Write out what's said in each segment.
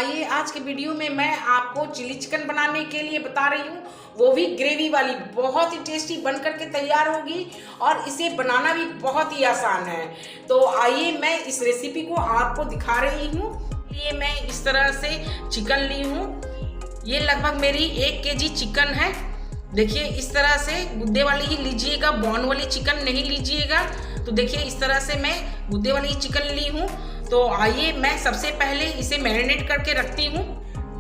आइए आज के वीडियो में मैं आपको चिली चिकन बनाने के लिए बता रही हूँ, वो भी ग्रेवी वाली। बहुत ही टेस्टी बन करके तैयार होगी और इसे बनाना भी बहुत ही आसान है। तो आइए मैं इस रेसिपी को आपको दिखा रही हूँ। ये मैं इस तरह से चिकन ली हूँ। ये लगभग मेरी 1 केजी चिकन है। देखिए इस तरह से गुद्दे वाली ही लीजिएगा, बोन वाली चिकन नहीं लीजिएगा। तो देखिए इस तरह से मैं गुद्दे वाली चिकन ली हूँ। तो आइए मैं सबसे पहले इसे मैरिनेट करके रखती हूँ।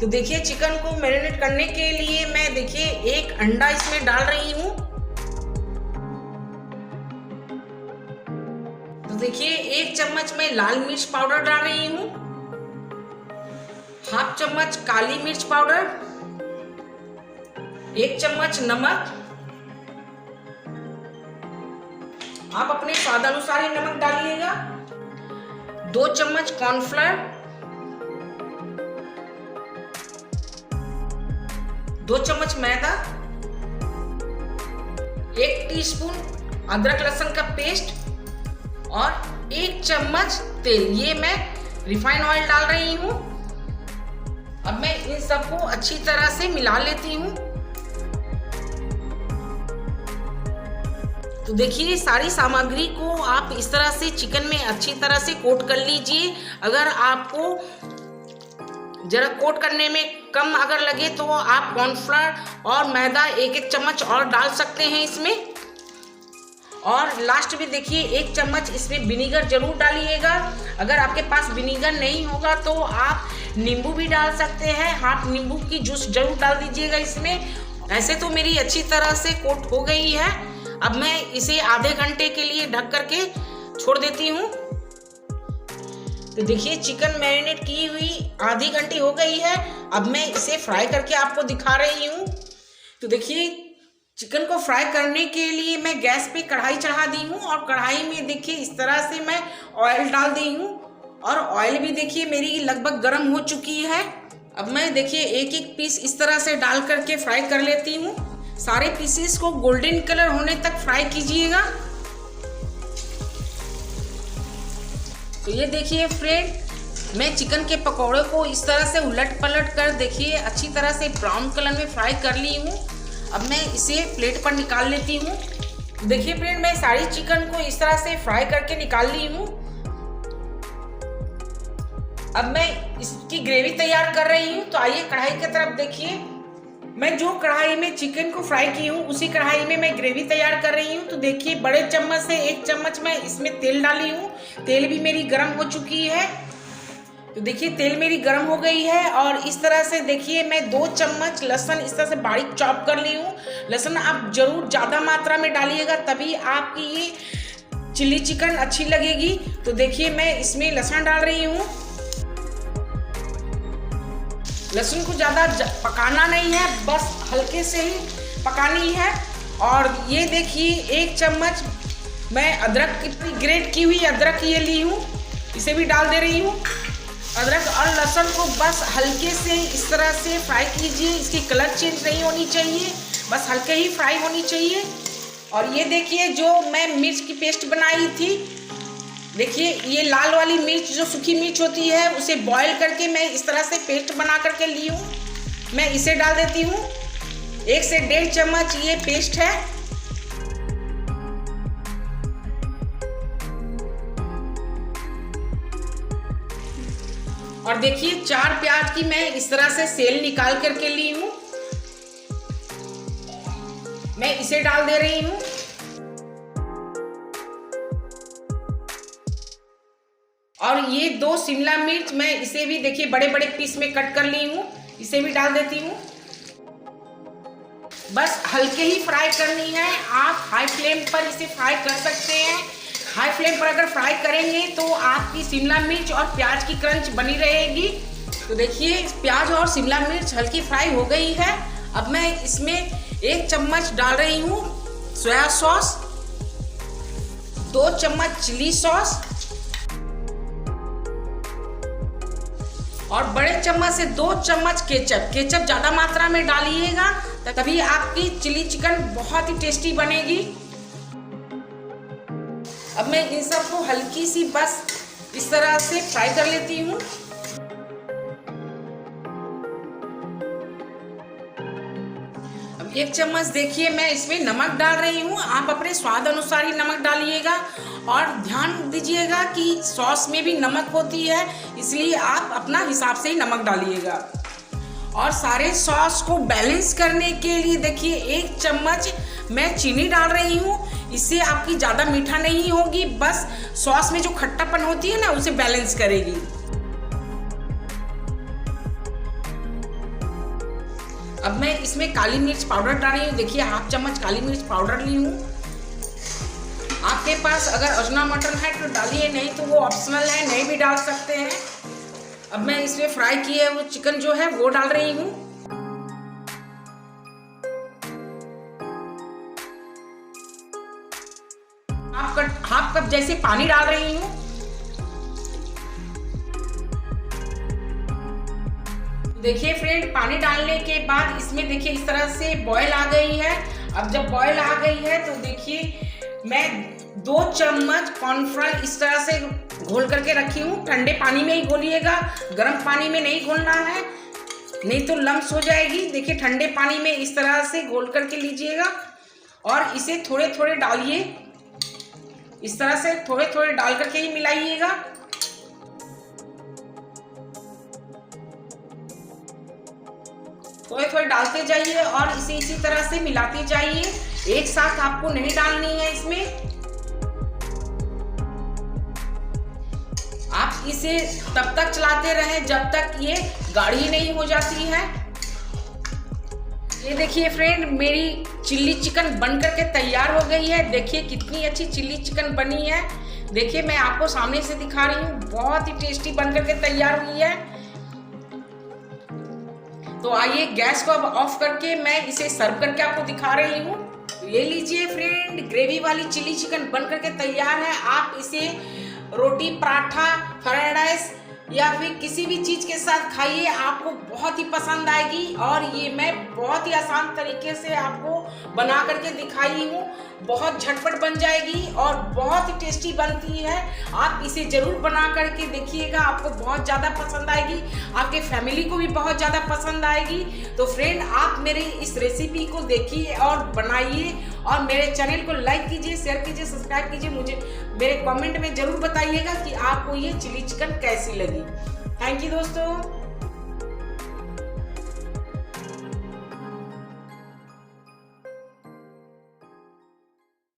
तो देखिए चिकन को मैरिनेट करने के लिए मैं देखिए 1 अंडा इसमें डाल रही हूँ। तो देखिए 1 चम्मच मैं लाल मिर्च पाउडर डाल रही हूँ, ½ चम्मच काली मिर्च पाउडर, 1 चम्मच नमक। आप अपने स्वाद अनुसार ही नमक डालिएगा। 2 चम्मच कॉर्नफ्लोर, 2 चम्मच मैदा, 1 टीस्पून अदरक लहसुन का पेस्ट और 1 चम्मच तेल। ये मैं रिफाइंड ऑयल डाल रही हूँ। अब मैं इन सबको अच्छी तरह से मिला लेती हूँ। तो देखिए सारी सामग्री को आप इस तरह से चिकन में अच्छी तरह से कोट कर लीजिए। अगर आपको जरा कोट करने में कम अगर लगे तो आप कॉर्नफ्लोर और मैदा 1-1 चम्मच और डाल सकते हैं इसमें। और लास्ट में देखिए 1 चम्मच इसमें विनीगर जरूर डालिएगा। अगर आपके पास विनीगर नहीं होगा तो आप नींबू भी डाल सकते हैं, ½ नींबू की जूस जरूर डाल दीजिएगा इसमें। ऐसे तो मेरी अच्छी तरह से कोट हो गई है। अब मैं इसे आधे घंटे के लिए ढक करके छोड़ देती हूँ। तो देखिए चिकन मैरिनेट की हुई आधी घंटी हो गई है। अब मैं इसे फ्राई करके आपको दिखा रही हूँ। तो देखिए चिकन को फ्राई करने के लिए मैं गैस पे कढ़ाई चढ़ा दी हूँ और कढ़ाई में देखिए इस तरह से मैं ऑयल डाल दी हूँ और ऑयल भी देखिए मेरी लगभग गर्म हो चुकी है। अब मैं देखिए 1-1 पीस इस तरह से डाल करके फ्राई कर लेती हूँ। सारे पीसेस को गोल्डन कलर होने तक फ्राई कीजिएगा। तो ये देखिए फ्रेंड, मैं चिकन के पकौड़े को इस तरह से उलट पलट कर देखिए अच्छी तरह से ब्राउन कलर में फ्राई कर ली हूँ। अब मैं इसे प्लेट पर निकाल लेती हूँ। देखिए फ्रेंड, मैं सारी चिकन को इस तरह से फ्राई करके निकाल ली हूँ। अब मैं इसकी ग्रेवी तैयार कर रही हूँ। तो आइए कढ़ाई की तरफ देखिए। मैं जो कढ़ाई में चिकन को फ्राई की हूँ उसी कढ़ाई में मैं ग्रेवी तैयार कर रही हूँ। तो देखिए बड़े चम्मच से 1 चम्मच मैं इसमें तेल डाली हूँ। तेल भी मेरी गर्म हो चुकी है। तो देखिए तेल मेरी गर्म हो गई है और इस तरह से देखिए मैं 2 चम्मच लहसुन इस तरह से बारीक चॉप कर ली हूँ। लहसुन आप जरूर ज़्यादा मात्रा में डालिएगा, तभी आपकी ये चिली चिकन अच्छी लगेगी। तो देखिए मैं इसमें लहसुन डाल रही हूँ। लहसुन को ज़्यादा पकाना नहीं है, बस हल्के से ही पकानी है। और ये देखिए 1 चम्मच मैं अदरक की ग्रेट की हुई अदरक ये ली हूँ, इसे भी डाल दे रही हूँ। अदरक और लहसुन को बस हल्के से इस तरह से फ्राई कीजिए। इसकी कलर चेंज नहीं होनी चाहिए, बस हल्के ही फ्राई होनी चाहिए। और ये देखिए जो मैं मिर्च की पेस्ट बनाई थी, देखिए ये लाल वाली मिर्च जो सूखी मिर्च होती है उसे बॉईल करके मैं इस तरह से पेस्ट बना करके ली हूँ। मैं इसे डाल देती हूँ। 1 से 1.5 चम्मच ये पेस्ट है। और देखिए 4 प्याज की मैं इस तरह से सेल निकाल करके ली हूँ। मैं इसे डाल दे रही हूँ। और ये 2 शिमला मिर्च मैं इसे भी देखिए बड़े बड़े पीस में कट कर ली हूँ, इसे भी डाल देती हूँ। बस हल्के ही फ्राई करनी है। आप हाई फ्लेम पर इसे फ्राई कर सकते हैं। हाई फ्लेम पर अगर फ्राई करेंगे तो आपकी शिमला मिर्च और प्याज की क्रंच बनी रहेगी। तो देखिए प्याज और शिमला मिर्च हल्की फ्राई हो गई है। अब मैं इसमें 1 चम्मच डाल रही हूँ सोया सॉस, 2 चम्मच चिली सॉस और बड़े चम्मच से 2 चम्मच केचप। केचप ज़्यादा मात्रा में डालिएगा, तभी आपकी चिली चिकन बहुत ही टेस्टी बनेगी। अब मैं इन सबको हल्की सी बस इस तरह से फ्राई कर लेती हूँ। 1 चम्मच देखिए मैं इसमें नमक डाल रही हूँ। आप अपने स्वाद अनुसार ही नमक डालिएगा और ध्यान दीजिएगा कि सॉस में भी नमक होती है, इसलिए आप अपना हिसाब से ही नमक डालिएगा। और सारे सॉस को बैलेंस करने के लिए देखिए 1 चम्मच मैं चीनी डाल रही हूँ। इससे आपकी ज़्यादा मीठा नहीं होगी, बस सॉस में जो खट्टापन होती है ना उसे बैलेंस करेगी। अब मैं इसमें काली मिर्च पाउडर डाल रही हूँ। देखिए 1/2 चम्मच काली मिर्च पाउडर ली हूँ। आपके पास अगर अजमा मटर है तो डालिए, नहीं तो वो ऑप्शनल है, नहीं भी डाल सकते हैं। अब मैं इसमें फ्राई किए वो चिकन जो है वो डाल रही हूँ। हाफ कप जैसे पानी डाल रही हूँ। देखिए फ्रेंड, पानी डालने के बाद इसमें देखिए इस तरह से बॉयल आ गई है। अब जब बॉयल आ गई है तो देखिए मैं 2 चम्मच कॉर्नफ्लोर इस तरह से घोल करके रखी हूँ। ठंडे पानी में ही घोलिएगा, गर्म पानी में नहीं घोलना है, नहीं तो लम्स हो जाएगी। देखिए ठंडे पानी में इस तरह से घोल करके लीजिएगा और इसे थोड़े थोड़े डालिए। इस तरह से थोड़े थोड़े डाल करके ही मिलाइएगा। थोड़े थोड़े डालते जाइए और इसे इसी तरह से मिलाते जाइए। एक साथ आपको नहीं डालनी है इसमें। आप इसे तब तक चलाते रहें जब तक ये गाढ़ी नहीं हो जाती है। ये देखिए फ्रेंड, मेरी चिल्ली चिकन बन करके तैयार हो गई है। देखिए कितनी अच्छी चिल्ली चिकन बनी है। देखिए मैं आपको सामने से दिखा रही हूँ, बहुत ही टेस्टी बन करके तैयार हुई है। तो आइए गैस को अब ऑफ करके मैं इसे सर्व करके आपको दिखा रही हूँ। ले लीजिए फ्रेंड, ग्रेवी वाली चिली चिकन बन करके तैयार है। आप इसे रोटी, पराठा, फ्राइड राइस या फिर किसी भी चीज़ के साथ खाइए, आपको बहुत ही पसंद आएगी। और ये मैं बहुत ही आसान तरीके से आपको बना करके दिखाई हूँ। बहुत झटपट बन जाएगी और बहुत ही टेस्टी बनती है। आप इसे ज़रूर बना करके देखिएगा, आपको बहुत ज़्यादा पसंद आएगी, आपके फैमिली को भी बहुत ज़्यादा पसंद आएगी। तो फ्रेंड, आप मेरे इस रेसिपी को देखिए और बनाइए और मेरे चैनल को लाइक कीजिए, शेयर कीजिए, सब्सक्राइब कीजिए। मुझे मेरे कमेंट में ज़रूर बताइएगा कि आपको ये चिली चिकन कैसी लगी। थैंक यू दोस्तों।